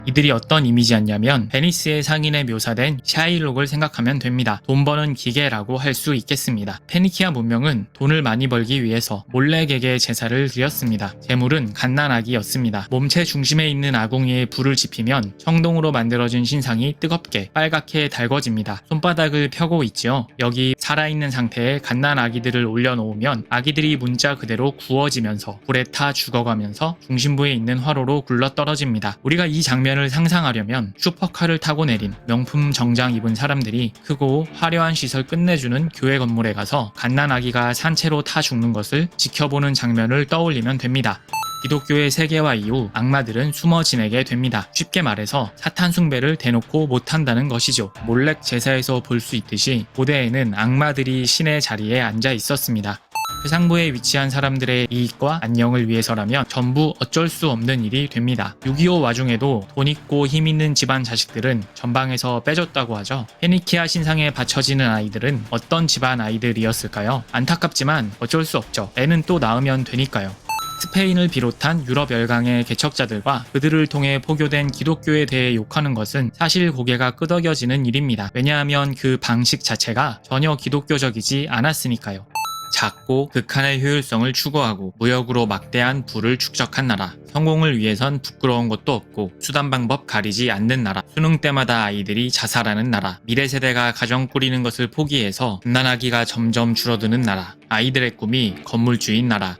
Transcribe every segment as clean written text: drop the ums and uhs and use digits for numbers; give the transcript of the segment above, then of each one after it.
이들이 어떤 이미지였냐면 베니스의 상인에 묘사된 샤일록을 생각하면 됩니다. 돈 버는 기계라고 할 수 있겠습니다. 페니키아 문명은 돈을 많이 벌기 위해서 몰래 개개의 제사를 드렸습니다. 제물은 갓난아기였습니다. 몸체 중심에 있는 아궁이에 불을 지피면 청동으로 만들어진 신상이 뜨겁게 빨갛게 달궈집니다. 손바닥을 펴고 있지요. 여기 살아있는 상태에 갓난아기들을 올려놓으면 아기들이 문자 그대로 구워지면서 불에 타 죽어가면서 중심부에 있는 화로로 굴러떨어집니다. 우리가 이 장면을 상상하려면 슈퍼카를 타고 내린 명품 정장 입은 사람들이 크고 화려한 시설 끝내주는 교회 건물에 가서 갓난아기가 산채로 타 죽는 것을 지켜보는 장면을 떠올리면 됩니다. 기독교의 세계화 이후 악마들은 숨어 지내게 됩니다. 쉽게 말해서 사탄 숭배를 대놓고 못한다는 것이죠. 몰렉 제사에서 볼 수 있듯이 고대에는 악마들이 신의 자리에 앉아 있었습니다. 회상부에 위치한 사람들의 이익과 안녕을 위해서라면 전부 어쩔 수 없는 일이 됩니다. 6.25 와중에도 돈 있고 힘 있는 집안 자식들은 전방에서 빼줬다고 하죠. 페니키아 신상에 바쳐지는 아이들은 어떤 집안 아이들이었을까요? 안타깝지만 어쩔 수 없죠. 애는 또 낳으면 되니까요. 스페인을 비롯한 유럽 열강의 개척자들과 그들을 통해 포교된 기독교에 대해 욕하는 것은 사실 고개가 끄덕여지는 일입니다. 왜냐하면 그 방식 자체가 전혀 기독교적이지 않았으니까요. 작고 극한의 효율성을 추구하고 무역으로 막대한 부를 축적한 나라. 성공을 위해선 부끄러운 것도 없고 수단 방법 가리지 않는 나라. 수능 때마다 아이들이 자살하는 나라. 미래 세대가 가정 꾸리는 것을 포기해서 갓난아기가 점점 줄어드는 나라. 아이들의 꿈이 건물주인 나라.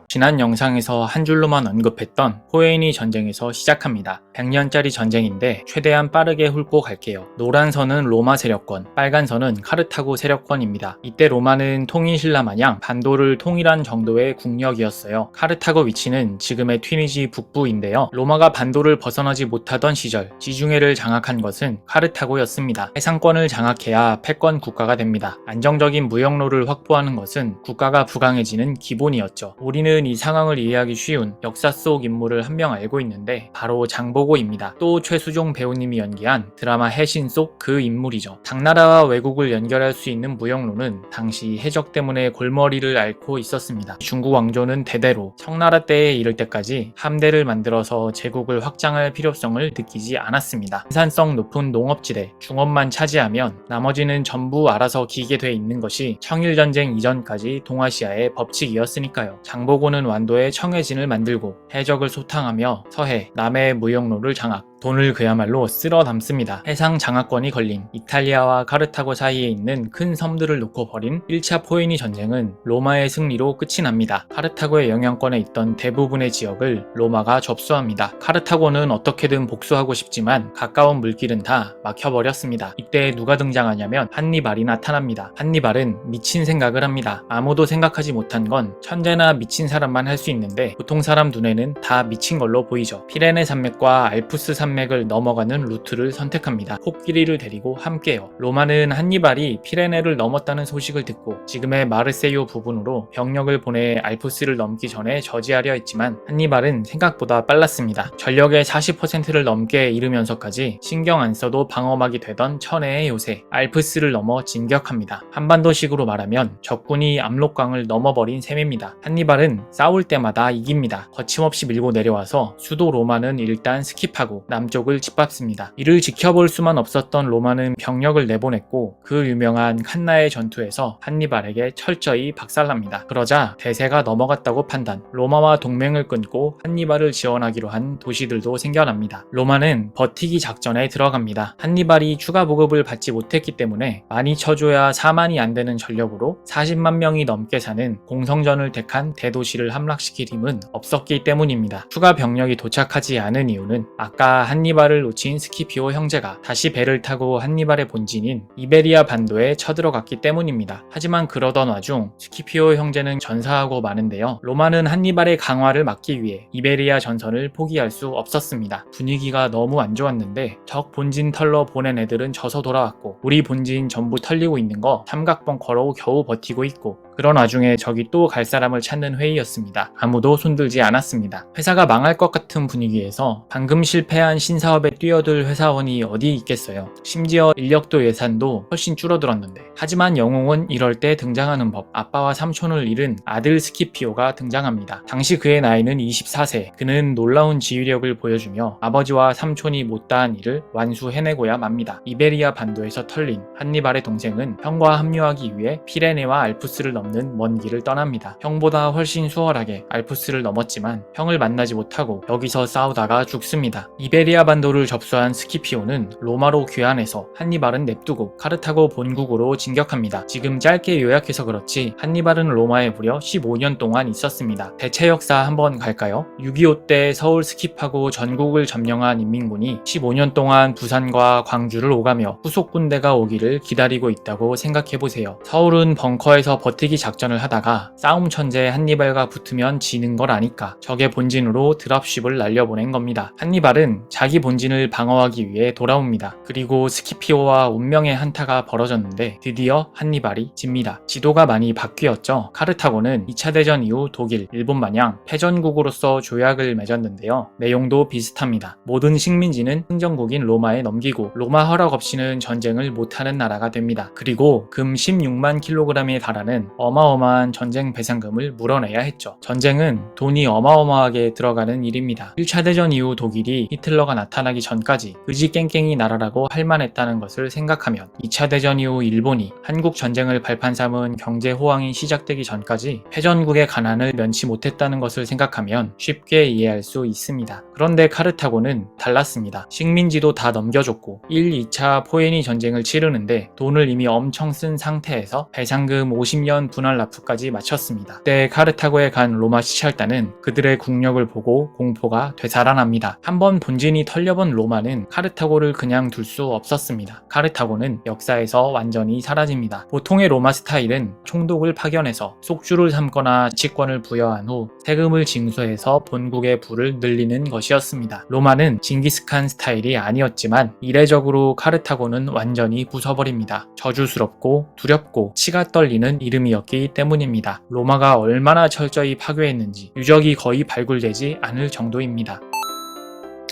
지난 영상에서 한 줄로만 언급했던 포에니 전쟁에서 시작합니다. 100년짜리 전쟁인데 최대한 빠르게 훑고 갈게요. 노란 선은 로마 세력권, 빨간 선은 카르타고 세력권입니다. 이때 로마는 통일신라 마냥 반도를 통일한 정도의 국력이었어요. 카르타고 위치는 지금의 튀니지 북부인데요. 로마가 반도를 벗어나지 못하던 시절 지중해를 장악한 것은 카르타고였습니다. 해상권을 장악해야 패권 국가가 됩니다. 안정적인 무역로를 확보하는 것은 국가가 부강해지는 기본이었죠. 우리는 이 상황을 이해하기 쉬운 역사 속 인물을 한 명 알고 있는데 바로 장보고입니다. 또 최수종 배우님이 연기한 드라마 해신 속 그 인물이죠. 당나라와 외국을 연결할 수 있는 무역로는 당시 해적 때문에 골머리를 앓고 있었습니다. 중국 왕조는 대대로 청나라 때에 이를 때까지 함대를 만들어서 제국을 확장할 필요성을 느끼지 않았습니다. 생산성 높은 농업지대, 중원만 차지하면 나머지는 전부 알아서 기게 돼 있는 것이 청일전쟁 이전까지 동아시아의 법칙이었으니까요. 장보고는 완도에 청해진을 만들고 해적을 소탕하며 서해, 남해의 무역로를 장악, 돈을 그야말로 쓸어 담습니다. 해상 장악권이 걸린 이탈리아와 카르타고 사이에 있는 큰 섬들을 놓고 벌인 1차 포에니 전쟁은 로마의 승리로 끝이 납니다. 카르타고의 영향권에 있던 대부분의 지역을 로마가 접수합니다. 카르타고는 어떻게든 복수하고 싶지만 가까운 물길은 다 막혀버렸습니다. 이때 누가 등장하냐면 한니발이 나타납니다. 한니발은 미친 생각을 합니다. 아무도 생각하지 못한 건 천재나 미친 사람만 할 수 있는데 보통 사람 눈에는 다 미친 걸로 보이죠. 피레네 산맥과 알프스 산맥을 넘어가는 루트를 선택합니다. 코끼리를 데리고 함께요. 로마는 한니발이 피레네를 넘었다는 소식을 듣고 지금의 마르세유 부근으로 병력을 보내 알프스를 넘기 전에 저지하려 했지만 한니발은 생각보다 빨랐습니다. 전력의 40%를 넘게 이르면서까지 신경 안 써도 방어막이 되던 천혜의 요새 알프스를 넘어 진격합니다. 한반도식으로 말하면 적군이 압록강을 넘어버린 셈입니다. 한니발은 싸울 때마다 이깁니다. 거침없이 밀고 내려와서 수도 로마는 일단 스킵하고 남쪽을 짓밟습니다. 이를 지켜볼 수만 없었던 로마는 병력을 내보냈고 그 유명한 칸나의 전투에서 한니발에게 철저히 박살납니다. 그러자 대세가 넘어갔다고 판단, 로마와 동맹을 끊고 한니발을 지원하기로 한 도시들도 생겨납니다. 로마는 버티기 작전에 들어갑니다. 한니발이 추가 보급을 받지 못했기 때문에 많이 쳐줘야 4만이 안 되는 전력으로 40만 명이 넘게 사는 공성전을 택한 대도시를 함락시킬 힘은 없었기 때문입니다. 추가 병력이 도착하지 않은 이유는 아까 한니발을 놓친 스키피오 형제가 다시 배를 타고 한니발의 본진인 이베리아 반도에 쳐들어갔기 때문입니다. 하지만 그러던 와중 스키피오 형제는 전사하고 마는데요. 로마는 한니발의 강화를 막기 위해 이베리아 전선을 포기할 수 없었습니다. 분위기가 너무 안 좋았는데 적 본진 털러 보낸 애들은 져서 돌아왔고 우리 본진 전부 털리고 있는 거 삼각벙커로 겨우 버티고 있고 그런 와중에 적이 또 갈 사람을 찾는 회의였습니다. 아무도 손들지 않았습니다. 회사가 망할 것 같은 분위기에서 방금 실패한 신사업에 뛰어들 회사원이 어디 있겠어요. 심지어 인력도 예산도 훨씬 줄어들었는데. 하지만 영웅은 이럴 때 등장하는 법. 아빠와 삼촌을 잃은 아들 스키피오가 등장합니다. 당시 그의 나이는 24세. 그는 놀라운 지휘력을 보여주며 아버지와 삼촌이 못다한 일을 완수해내고야 맙니다. 이베리아 반도에서 털린 한니발의 동생은 형과 합류하기 위해 피레네와 알프스를 넘는 먼 길을 떠납니다. 형보다 훨씬 수월하게 알프스를 넘었지만 형을 만나지 못하고 여기서 싸우다가 죽습니다. 이베리아 반도를 접수한 스키피오는 로마로 귀환해서 한니발은 냅두고 카르타고 본국으로 진격합니다. 지금 짧게 요약해서 그렇지 한니발은 로마에 무려 15년 동안 있었습니다. 대체 역사 한번 갈까요? 6.25 때 서울 스킵하고 전국을 점령한 인민군이 15년 동안 부산과 광주를 오가며 후속 군대가 오기를 기다리고 있다고 생각해보세요. 서울은 벙커에서 버티기 작전을 하다가 싸움 천재 한니발과 붙으면 지는 걸 아니까 적의 본진으로 드랍십을 날려보낸 겁니다. 한니발은 자기 본진을 방어하기 위해 돌아옵니다. 그리고 스키피오와 운명의 한타가 벌어졌는데 드디어 한니발이 집니다. 지도가 많이 바뀌었죠. 카르타고는 2차 대전 이후 독일, 일본 마냥 패전국으로서 조약을 맺었는데요. 내용도 비슷합니다. 모든 식민지는 흥정국인 로마에 넘기고 로마 허락 없이는 전쟁을 못하는 나라가 됩니다. 그리고 금 16만 킬로그램에 달하는 어마어마한 전쟁 배상금을 물어내야 했죠. 전쟁은 돈이 어마어마하게 들어가는 일입니다. 1차 대전 이후 독일이 히틀러가 나타나기 전까지 그지 깽깽이 나라라고 할 만했다는 것을 생각하면 2차 대전 이후 일본이 한국 전쟁을 발판 삼은 경제 호황이 시작되기 전까지 패전국의 가난을 면치 못했다는 것을 생각하면 쉽게 이해할 수 있습니다. 그런데 카르타고는 달랐습니다. 식민지도 다 넘겨줬고 1, 2차 포에니 전쟁을 치르는데 돈을 이미 엄청 쓴 상태에서 배상금 50년 분할 납부까지 마쳤습니다. 그때 카르타고에 간 로마 시찰단은 그들의 국력을 보고 공포가 되살아납니다. 한번 본진이 털려본 로마는 카르타고를 그냥 둘 수 없었습니다. 카르타고는 역사에서 완전히 사라집니다. 보통의 로마 스타일은 총독을 파견해서 속주를 삼거나 지권을 부여한 후 세금을 징수해서 본국의 부를 늘리는 것이었습니다. 로마는 징기스칸 스타일이 아니었지만 이례적으로 카르타고는 완전히 부숴버립니다. 저주스럽고 두렵고 치가 떨리는 이름이었기 때문입니다. 로마가 얼마나 철저히 파괴했는지 유적이 거의 발굴되지 않을 정도입니다.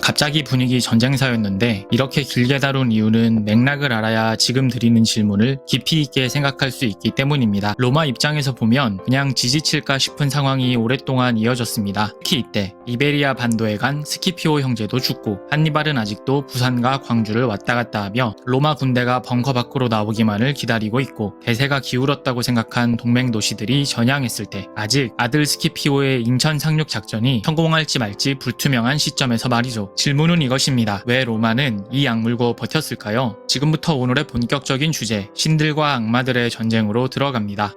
갑자기 분위기 전쟁사였는데 이렇게 길게 다룬 이유는 맥락을 알아야 지금 드리는 질문을 깊이 있게 생각할 수 있기 때문입니다. 로마 입장에서 보면 그냥 지지칠까 싶은 상황이 오랫동안 이어졌습니다. 특히 이때 이베리아 반도에 간 스키피오 형제도 죽고 한니발은 아직도 부산과 광주를 왔다 갔다 하며 로마 군대가 벙커 밖으로 나오기만을 기다리고 있고 대세가 기울었다고 생각한 동맹 도시들이 전향했을 때 아직 아들 스키피오의 인천 상륙 작전이 성공할지 말지 불투명한 시점에서 말이죠. 질문은 이것입니다. 왜 로마는 이 악물고 버텼을까요? 지금부터 오늘의 본격적인 주제, 신들과 악마들의 전쟁으로 들어갑니다.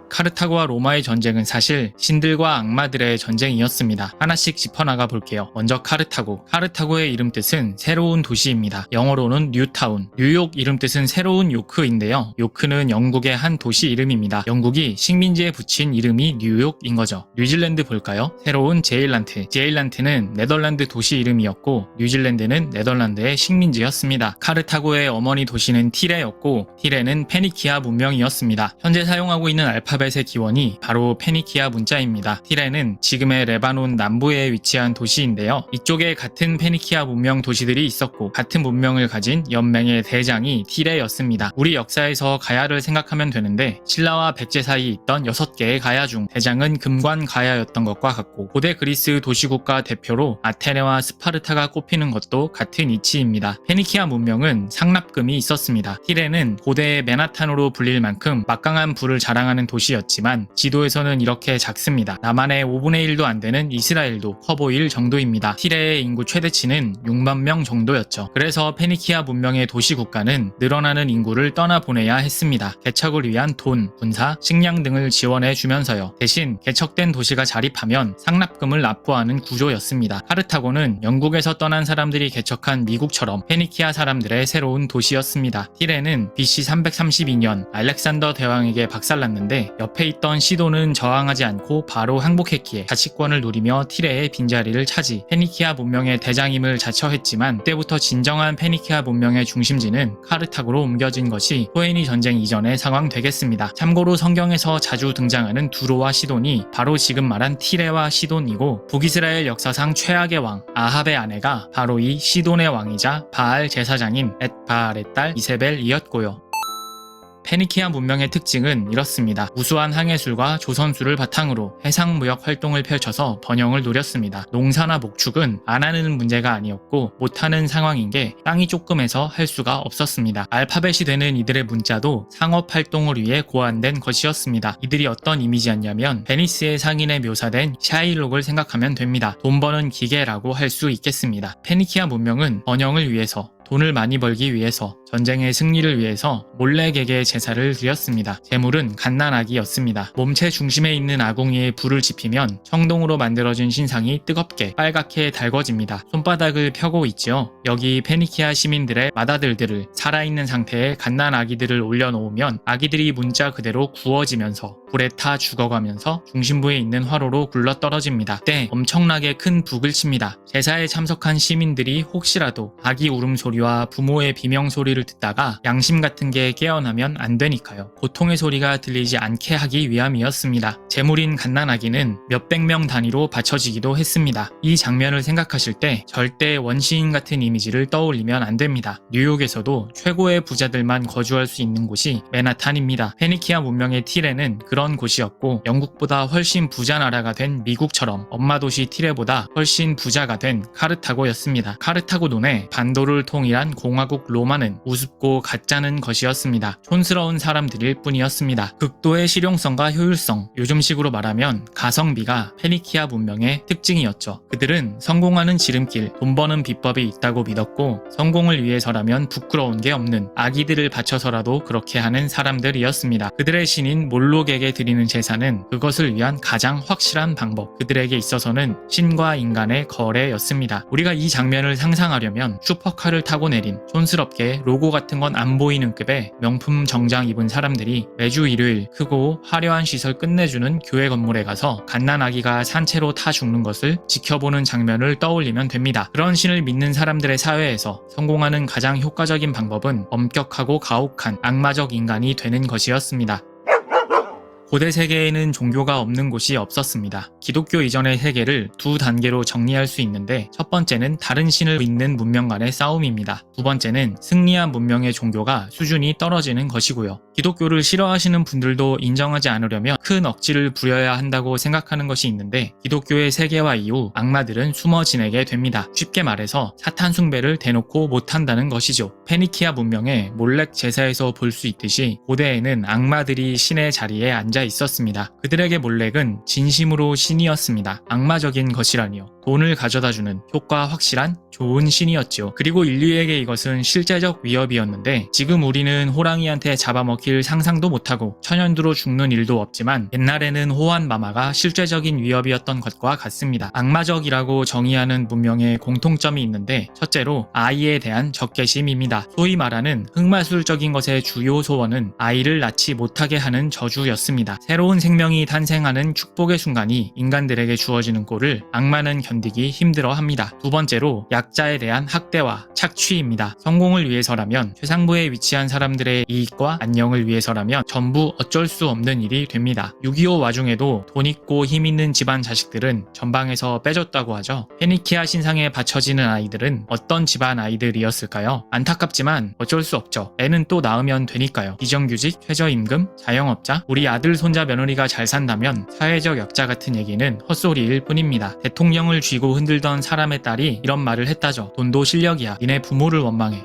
카르타고와 로마의 전쟁은 사실 신들과 악마들의 전쟁이었습니다. 하나씩 짚어나가 볼게요. 먼저 카르타고. 카르타고의 이름 뜻은 새로운 도시입니다. 영어로는 뉴타운. 뉴욕 이름 뜻은 새로운 요크인데요. 요크는 영국의 한 도시 이름입니다. 영국이 식민지에 붙인 이름이 뉴욕인 거죠. 뉴질랜드 볼까요? 새로운 제일란트. 제일란트는 네덜란드 도시 이름이었고 뉴질랜드는 네덜란드의 식민지였습니다. 카르타고의 어머니 도시는 티레였고 티레는 페니키아 문명이었습니다. 현재 사용하고 있는 알파벳의 기원이 바로 페니키아 문자입니다. 티레는 지금의 레바논 남부에 위치한 도시인데요. 이쪽에 같은 페니키아 문명 도시들이 있었고 같은 문명을 가진 연맹의 대장이 티레였습니다. 우리 역사에서 가야를 생각하면 되는데 신라와 백제 사이에 있던 6개의 가야 중 대장은 금관 가야였던 것과 같고 고대 그리스 도시국가 대표로 아테네와 스파르타가 꼽히는 것도 같은 이치입니다. 페니키아 문명은 상납금이 있었습니다. 티레는 고대의 맨하탄으로 불릴 만큼 막강한 부를 자랑하는 도시였지만 지도에서는 이렇게 작습니다. 남한의 5분의 1도 안 되는 이스라엘도 커 보일 정도입니다. 티레의 인구 최대치는 6만 명 정도였죠. 그래서 페니키아 문명의 도시 국가는 늘어나는 인구를 떠나보내야 했습니다. 개척을 위한 돈, 군사, 식량 등을 지원해 주면서요. 대신 개척된 도시가 자립하면 상납금을 납부하는 구조였습니다. 카르타고는 영국에서 떠난 사람들이 개척한 미국처럼 페니키아 사람들의 새로운 도시였습니다. 티레는 BC 332년 알렉산더 대왕에게 박살났는데 옆에 있던 시돈은 저항하지 않고 바로 항복했기에 자치권을 누리며 티레의 빈자리를 차지 페니키아 문명의 대장임을 자처했지만 그때부터 진정한 페니키아 문명의 중심지는 카르타고로 옮겨진 것이 토에니 전쟁 이전의 상황 되겠습니다. 참고로 성경에서 자주 등장하는 두로와 시돈이 바로 지금 말한 티레와 시돈이고 북이스라엘 역사상 최악의 왕 아합의 아내가 바로 이 시돈의 왕이자 바알 제사장인 엣바알의 딸 이세벨이었고요. 페니키아 문명의 특징은 이렇습니다. 우수한 항해술과 조선술을 바탕으로 해상무역 활동을 펼쳐서 번영을 노렸습니다. 농사나 목축은 안 하는 문제가 아니었고 못하는 상황인 게 땅이 조금해서 할 수가 없었습니다. 알파벳이 되는 이들의 문자도 상업 활동을 위해 고안된 것이었습니다. 이들이 어떤 이미지였냐면 베니스의 상인에 묘사된 샤일록을 생각하면 됩니다. 돈 버는 기계라고 할 수 있겠습니다. 페니키아 문명은 번영을 위해서 돈을 많이 벌기 위해서 전쟁의 승리를 위해서 몰래 개개의 제사를 드렸습니다. 제물은 갓난아기였습니다. 몸체 중심에 있는 아궁이에 불을 지피면 청동으로 만들어진 신상이 뜨겁게 빨갛게 달궈집니다. 손바닥을 펴고 있지요. 여기 페니키아 시민들의 맏아들들을 살아있는 상태의 갓난아기들을 올려놓으면 아기들이 문자 그대로 구워지면서 불에 타 죽어가면서 중심부에 있는 화로로 굴러떨어집니다. 그때 엄청나게 큰 북을 칩니다. 제사에 참석한 시민들이 혹시라도 아기 울음소리와 부모의 비명소리를 듣다가 양심 같은 게 깨어나면 안 되니까요. 고통의 소리가 들리지 않게 하기 위함이었습니다. 제물인 갓난아기는 몇백 명 단위로 바쳐지기도 했습니다. 이 장면을 생각하실 때 절대 원시인 같은 이미지를 떠올리면 안 됩니다. 뉴욕에서도 최고의 부자들만 거주할 수 있는 곳이 맨하탄입니다. 페니키아 문명의 티레는 그런 곳이었고 영국보다 훨씬 부자 나라가 된 미국처럼 엄마 도시 티레보다 훨씬 부자가 된 카르타고였습니다. 카르타고 논에 반도를 통일한 공화국 로마는 우습고 가짜는 것이었습니다. 촌스러운 사람들일 뿐이었습니다. 극도의 실용성과 효율성, 요즘식으로 말하면 가성비가 페니키아 문명의 특징이었죠. 그들은 성공하는 지름길, 돈 버는 비법이 있다고 믿었고 성공을 위해서라면 부끄러운 게 없는 아기들을 바쳐서라도 그렇게 하는 사람들이었습니다. 그들의 신인 몰록에게 드리는 제사는 그것을 위한 가장 확실한 방법, 그들에게 있어서는 신과 인간의 거래였습니다. 우리가 이 장면을 상상하려면 슈퍼카를 타고 내린 촌스럽게 로고 같은 건 안 보이는 급의 명품 정장 입은 사람들이 매주 일요일 크고 화려한 시설 끝내주는 교회 건물에 가서 갓난아기가 산채로 타 죽는 것을 지켜보는 장면을 떠올리면 됩니다. 그런 신을 믿는 사람들의 사회에서 성공하는 가장 효과적인 방법은 엄격하고 가혹한 악마적 인간이 되는 것이었습니다. 고대 세계에는 종교가 없는 곳이 없었습니다. 기독교 이전의 세계를 두 단계로 정리할 수 있는데 첫 번째는 다른 신을 믿는 문명 간의 싸움입니다. 두 번째는 승리한 문명의 종교가 수준이 떨어지는 것이고요. 기독교를 싫어하시는 분들도 인정하지 않으려면 큰 억지를 부려야 한다고 생각하는 것이 있는데 기독교의 세계화 이후 악마들은 숨어 지내게 됩니다. 쉽게 말해서 사탄 숭배를 대놓고 못한다는 것이죠. 페니키아 문명의 몰렉 제사에서 볼 수 있듯이 고대에는 악마들이 신의 자리에 앉아 있었습니다. 그들에게 몰렉은 진심으로 신이었습니다. 악마적인 것이라니요. 돈을 가져다주는 효과 확실한 좋은 신이었죠. 그리고 인류에게 이것은 실제적 위협이었는데 지금 우리는 호랑이한테 잡아먹힐 상상도 못하고 천연두로 죽는 일도 없지만 옛날에는 호환마마가 실제적인 위협이었던 것과 같습니다. 악마적이라고 정의하는 문명에 공통점이 있는데 첫째로 아이에 대한 적개심입니다. 소위 말하는 흑마술적인 것의 주요 소원은 아이를 낳지 못하게 하는 저주였습니다. 새로운 생명이 탄생하는 축복의 순간이 인간들에게 주어지는 꼴을 악마는 견디기 힘들어합니다. 두 번째로 약자에 대한 학대와 착취입니다. 성공을 위해서라면 최상부에 위치한 사람들의 이익과 안녕을 위해서라면 전부 어쩔 수 없는 일이 됩니다. 6.25 와중에도 돈 있고 힘 있는 집안 자식들은 전방에서 빼줬다고 하죠. 페니키아 신상에 바쳐지는 아이들은 어떤 집안 아이들이었을까요? 안타깝지만 어쩔 수 없죠. 애는 또 낳으면 되니까요. 비정규직, 최저임금, 자영업자, 우리 아들 손자 며느리가 잘 산다면 사회적 약자 같은 얘기는 헛소리일 뿐입니다. 대통령을 쥐고 흔들던 사람의 딸이 이런 말을 했다죠. 돈도 실력이야. 니네 부모를 원망해.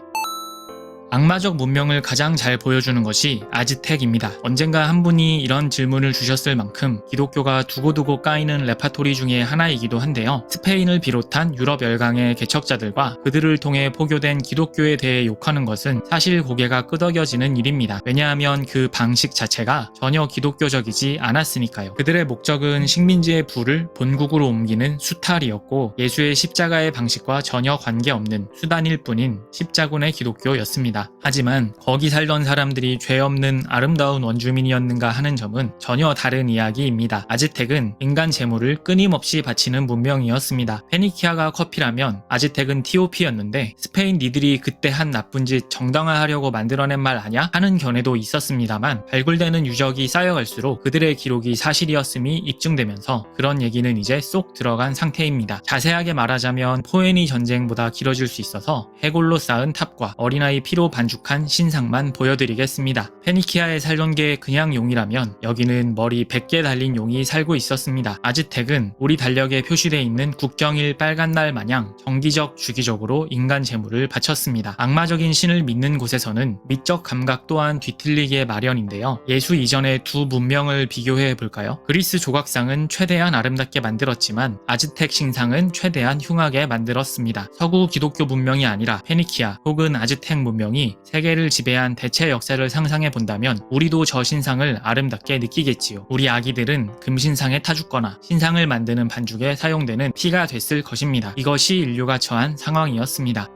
악마적 문명을 가장 잘 보여주는 것이 아즈텍입니다. 언젠가 한 분이 이런 질문을 주셨을 만큼 기독교가 두고두고 까이는 레파토리 중에 하나이기도 한데요. 스페인을 비롯한 유럽 열강의 개척자들과 그들을 통해 포교된 기독교에 대해 욕하는 것은 사실 고개가 끄덕여지는 일입니다. 왜냐하면 그 방식 자체가 전혀 기독교적이지 않았으니까요. 그들의 목적은 식민지의 부를 본국으로 옮기는 수탈이었고 예수의 십자가의 방식과 전혀 관계없는 수단일 뿐인 십자군의 기독교였습니다. 있습니다. 하지만 거기 살던 사람들이 죄 없는 아름다운 원주민이었는가 하는 점은 전혀 다른 이야기입니다. 아즈텍은 인간 재물을 끊임없이 바치는 문명이었습니다. 페니키아가 커피라면 아즈텍은 티오피였는데 스페인 니들이 그때 한 나쁜 짓 정당화하려고 만들어낸 말 아냐? 하는 견해도 있었습니다만 발굴되는 유적이 쌓여갈수록 그들의 기록이 사실이었음이 입증되면서 그런 얘기는 이제 쏙 들어간 상태입니다. 자세하게 말하자면 포에니 전쟁보다 길어질 수 있어서 해골로 쌓은 탑과 어린아이 피로 반죽한 신상만 보여드리겠습니다. 페니키아에 살던 게 그냥 용이라면 여기는 머리 100개 달린 용이 살고 있었습니다. 아즈텍은 우리 달력에 표시되어 있는 국경일 빨간 날 마냥 정기적 주기적으로 인간 재물을 바쳤습니다. 악마적인 신을 믿는 곳에서는 미적 감각 또한 뒤틀리기에 마련인데요. 예수 이전의 두 문명을 비교해 볼까요? 그리스 조각상은 최대한 아름답게 만들었지만 아즈텍 신상은 최대한 흉하게 만들었습니다. 서구 기독교 문명이 아니라 페니키아 혹은 아즈텍 문명이 세계를 지배한 대체 역사를 상상해 본다면 우리도 저 신상을 아름답게 느끼겠지요. 우리 아기들은 금신상에 타죽거나 신상을 만드는 반죽에 사용되는 피가 됐을 것입니다. 이것이 인류가 처한 상황이었습니다.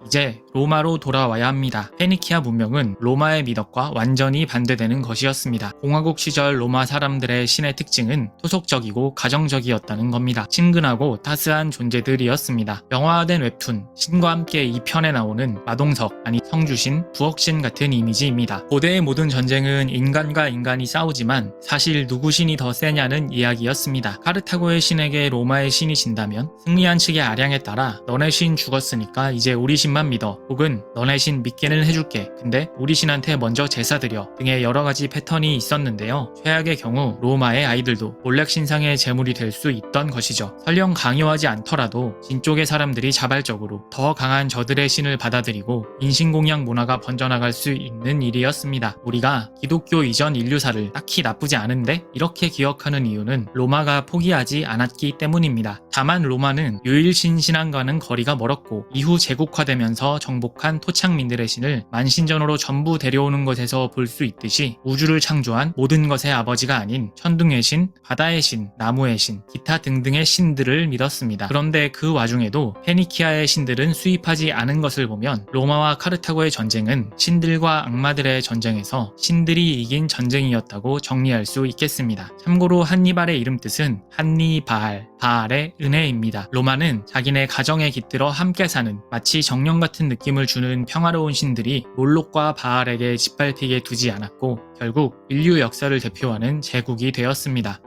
이제 로마로 돌아와야 합니다. 페니키아 문명은 로마의 미덕과 완전히 반대되는 것이었습니다. 공화국 시절 로마 사람들의 신의 특징은 토속적이고 가정적이었다는 겁니다. 친근하고 따스한 존재들이었습니다. 영화화된 웹툰 신과 함께 이 편에 나오는 마동석 아니 성주신, 부엌신 같은 이미지입니다. 고대의 모든 전쟁은 인간과 인간이 싸우지만 사실 누구 신이 더 세냐는 이야기였습니다. 카르타고의 신에게 로마의 신이 진다면 승리한 측의 아량에 따라 너네 신 죽었으니까 이제 우리 신만 믿어 혹은 너네 신 믿기는 해줄게 근데 우리 신한테 먼저 제사 드려 등의 여러가지 패턴이 있었는데요. 최악의 경우 로마의 아이들도 몰렉 신상의 제물이 될 수 있던 것이죠. 설령 강요하지 않더라도 진 쪽의 사람들이 자발적으로 더 강한 저들의 신을 받아들이고 인신공양 문화가 번져나갈 수 있는 일이었습니다. 우리가 기독교 이전 인류사를 딱히 나쁘지 않은데 이렇게 기억하는 이유는 로마가 포기하지 않았기 때문입니다. 다만 로마는 유일신 신앙과는 거리가 멀었고 이후 제국화되면서 정복한 토착민들의 신을 만신전으로 전부 데려오는 것에서 볼 수 있듯이 우주를 창조한 모든 것의 아버지가 아닌 천둥의 신, 바다의 신, 나무의 신, 기타 등등의 신들을 믿었습니다. 그런데 그 와중에도 페니키아의 신들은 수입하지 않은 것을 보면 로마와 카르타고의 전쟁은 신들과 악마들의 전쟁에서 신들이 이긴 전쟁이었다고 정리할 수 있겠습니다. 참고로 한니발의 이름 뜻은 한니바알, 바알의 은혜입니다. 로마는 자기네 가정에 깃들어 함께 사는 마치 정령 같은 느낌을 주는 평화로운 신들이 몰록과 바알에게 짓밟히게 두지 않았고 결국 인류 역사를 대표하는 제국이 되었습니다.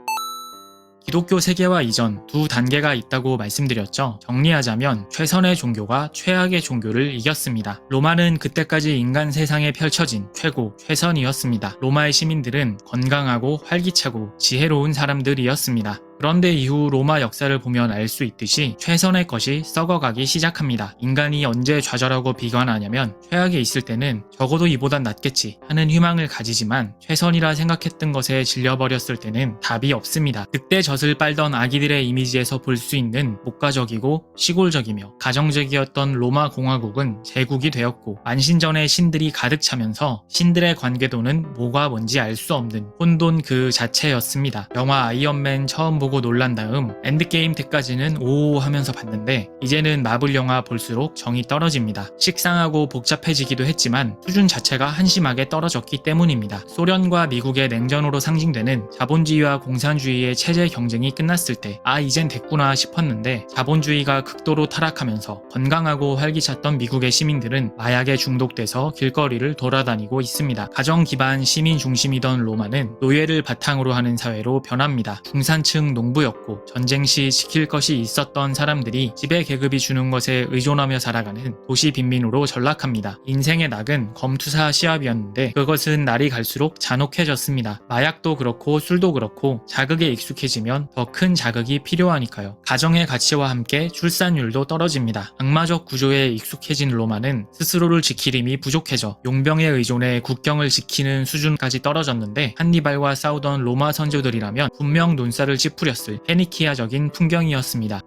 기독교 세계화 이전 두 단계가 있다고 말씀드렸죠. 정리하자면 최선의 종교가 최악의 종교를 이겼습니다. 로마는 그때까지 인간 세상에 펼쳐진 최고, 최선이었습니다. 로마의 시민들은 건강하고 활기차고 지혜로운 사람들이었습니다. 그런데 이후 로마 역사를 보면 알 수 있듯이 최선의 것이 썩어가기 시작합니다. 인간이 언제 좌절하고 비관하냐면 최악에 있을 때는 적어도 이보단 낫겠지 하는 희망을 가지지만 최선이라 생각했던 것에 질려버렸을 때는 답이 없습니다. 늑대 젖을 빨던 아기들의 이미지에서 볼 수 있는 목가적이고 시골적이며 가정적이었던 로마 공화국은 제국이 되었고 만신전의 신들이 가득 차면서 신들의 관계도는 뭐가 뭔지 알 수 없는 혼돈 그 자체였습니다. 영화 아이언맨 처음 보고 놀란 다음 엔드게임 때까지는 오오 하면서 봤는데 이제는 마블 영화 볼수록 정이 떨어집니다. 식상하고 복잡해지기도 했지만 수준 자체가 한심하게 떨어졌기 때문입니다. 소련과 미국의 냉전으로 상징되는 자본주의와 공산주의의 체제 경쟁이 끝났을 때 이젠 됐구나 싶었는데 자본주의가 극도로 타락하면서 건강하고 활기찼던 미국의 시민들은 마약에 중독돼서 길거리를 돌아다니고 있습니다. 가정 기반 시민 중심이던 로마는 노예를 바탕으로 하는 사회로 변합니다. 중산층 농부였고 전쟁 시 지킬 것이 있었던 사람들이 지배 계급이 주는 것에 의존하며 살아가는 도시 빈민으로 전락합니다. 인생의 낙은 검투사 시합이었는데 그것은 날이 갈수록 잔혹해졌습니다. 마약도 그렇고 술도 그렇고 자극에 익숙해지면 더 큰 자극이 필요하니까요. 가정의 가치와 함께 출산율도 떨어집니다. 악마적 구조에 익숙해진 로마는 스스로를 지킬 힘이 부족해져 용병에 의존해 국경을 지키는 수준까지 떨어졌는데 한니발과 싸우던 로마 선조들이라면 분명 눈살을 찌푸렸을 페니키아적인 풍경이었습니다.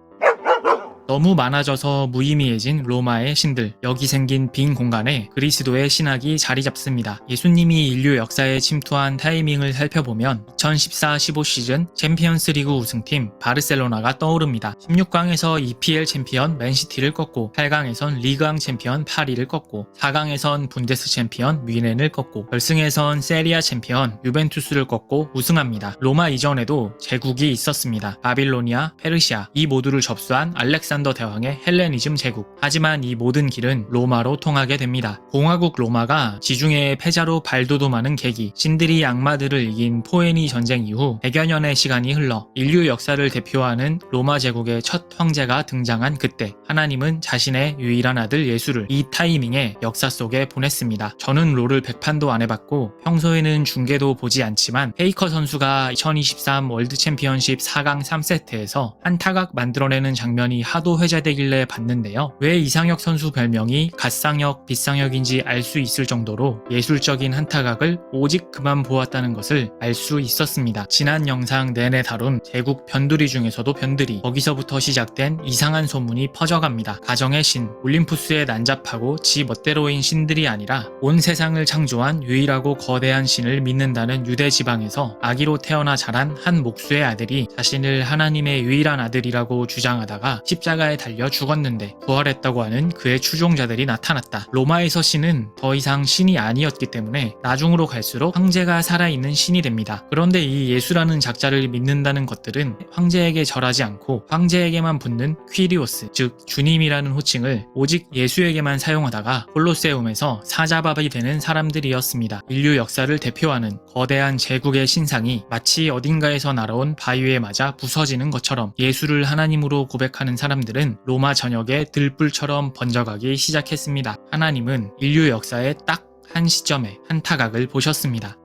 너무 많아져서 무의미해진 로마의 신들. 여기 생긴 빈 공간에 그리스도의 신학이 자리 잡습니다. 예수님이 인류 역사에 침투한 타이밍을 살펴보면 2014-15 시즌 챔피언스 리그 우승팀 바르셀로나가 떠오릅니다. 16강에서 EPL 챔피언 맨시티를 꺾고 8강에선 리그왕 챔피언 파리를 꺾고 4강에선 분데스 챔피언 뮌헨을 꺾고 결승에선 세리아 챔피언 유벤투스를 꺾고 우승합니다. 로마 이전에도 제국이 있었습니다. 바빌로니아, 페르시아 이 모두를 접수한 알렉산더 대왕의 헬레니즘 제국. 하지만 이 모든 길은 로마로 통하게 됩니다. 공화국 로마가 지중해의 패자로 발돋움하는 계기, 신들이 악마들을 이긴 포에니 전쟁 이후 100여 년의 시간이 흘러 인류 역사를 대표하는 로마 제국의 첫 황제가 등장한 그때 하나님은 자신의 유일한 아들 예수를 이 타이밍에 역사 속에 보냈습니다. 저는 롤을 100판도 안 해봤고 평소에는 중계도 보지 않지만 페이커 선수가 2023 월드 챔피언십 4강 3세트에서 한 타각 만들어내는 장면이 하도 회자되길래 봤는데요. 왜 이상혁 선수 별명이 갓상혁, 빗상혁인지 알 수 있을 정도로 예술적인 한 타각을 오직 그만 보았다는 것을 알 수 있었습니다. 지난 영상 내내 다룬 제국 변두리 중에서도 변두리, 거기서부터 시작된 이상한 소문이 퍼져갑니다. 가정의 신, 올림푸스에 난잡하고 지 멋대로인 신들이 아니라 온 세상을 창조한 유일하고 거대한 신을 믿는다는 유대 지방에서 아기로 태어나 자란 한 목수의 아들이 자신을 하나님의 유일한 아들이라고 주장하다가 십자가에 달려 죽었는데 부활했다고 하는 그의 추종자들이 나타났다. 로마에서 신은 더 이상 신이 아니었기 때문에 나중으로 갈수록 황제가 살아있는 신이 됩니다. 그런데 이 예수라는 작자를 믿는다는 것들은 황제에게 절하지 않고 황제에게만 붙는 퀴리오스, 즉 주님이라는 호칭을 오직 예수에게만 사용하다가 콜로세움에서 사자밥이 되는 사람들이었습니다. 인류 역사를 대표하는 거대한 제국의 신상이 마치 어딘가에서 날아온 바위에 맞아 부서지는 것처럼 예수를 하나님으로 고백하는 사람들은 로마 전역에 들불처럼 번져가기 시작했습니다. 하나님은 인류 역사의 딱 한 시점에 한 타각을 보셨습니다.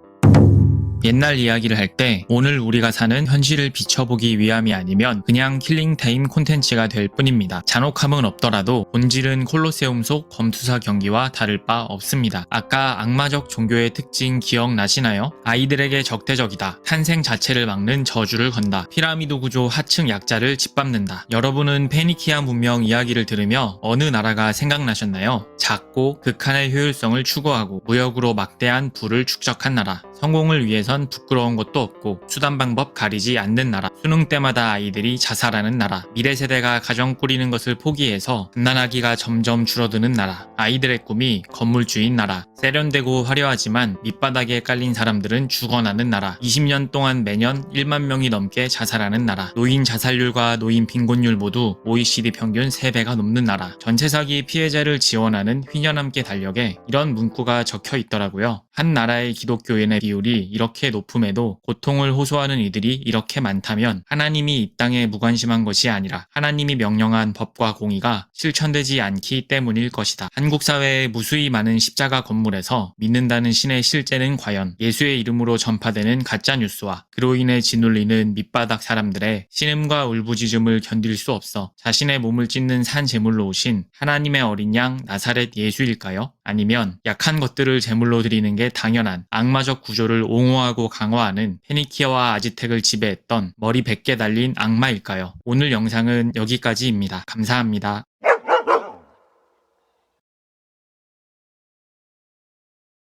옛날 이야기를 할 때 오늘 우리가 사는 현실을 비춰보기 위함이 아니면 그냥 킬링타임 콘텐츠가 될 뿐입니다. 잔혹함은 없더라도 본질은 콜로세움 속 검투사 경기와 다를 바 없습니다. 아까 악마적 종교의 특징 기억나시나요? 아이들에게 적대적이다. 탄생 자체를 막는 저주를 건다. 피라미드 구조 하층 약자를 짓밟는다. 여러분은 페니키아 문명 이야기를 들으며 어느 나라가 생각나셨나요? 작고 극한의 효율성을 추구하고 무역으로 막대한 부를 축적한 나라. 성공을 위해선 부끄러운 것도 없고 수단 방법 가리지 않는 나라. 수능 때마다 아이들이 자살하는 나라. 미래 세대가 가정 꾸리는 것을 포기해서 갓난아기가 점점 줄어드는 나라. 아이들의 꿈이 건물주인 나라. 세련되고 화려하지만 밑바닥에 깔린 사람들은 죽어나는 나라. 20년 동안 매년 1만 명이 넘게 자살하는 나라. 노인 자살률과 노인 빈곤율 모두 OECD 평균 3배가 넘는 나라. 전체 사기 피해자를 지원하는 휘년함께 달력에 이런 문구가 적혀 있더라고요. 한 나라의 기독교인의 비율이 이렇게 높음에도 고통을 호소하는 이들이 이렇게 많다면 하나님이 이 땅에 무관심한 것이 아니라 하나님이 명령한 법과 공의가 실천되지 않기 때문일 것이다. 한국 사회에 무수히 많은 십자가 건물에서 믿는다는 신의 실제는 과연 예수의 이름으로 전파되는 가짜 뉴스와 그로 인해 짓눌리는 밑바닥 사람들의 신음과 울부짖음을 견딜 수 없어 자신의 몸을 찢는 산 제물로 오신 하나님의 어린 양 나사렛 예수일까요? 아니면 약한 것들을 제물로 드리는 게 당연한 악마적 구조를 옹호하고 강화하는 페니키아와 아즈텍을 지배했던 머리 100개 달린 악마일까요? 오늘 영상은 여기까지입니다. 감사합니다.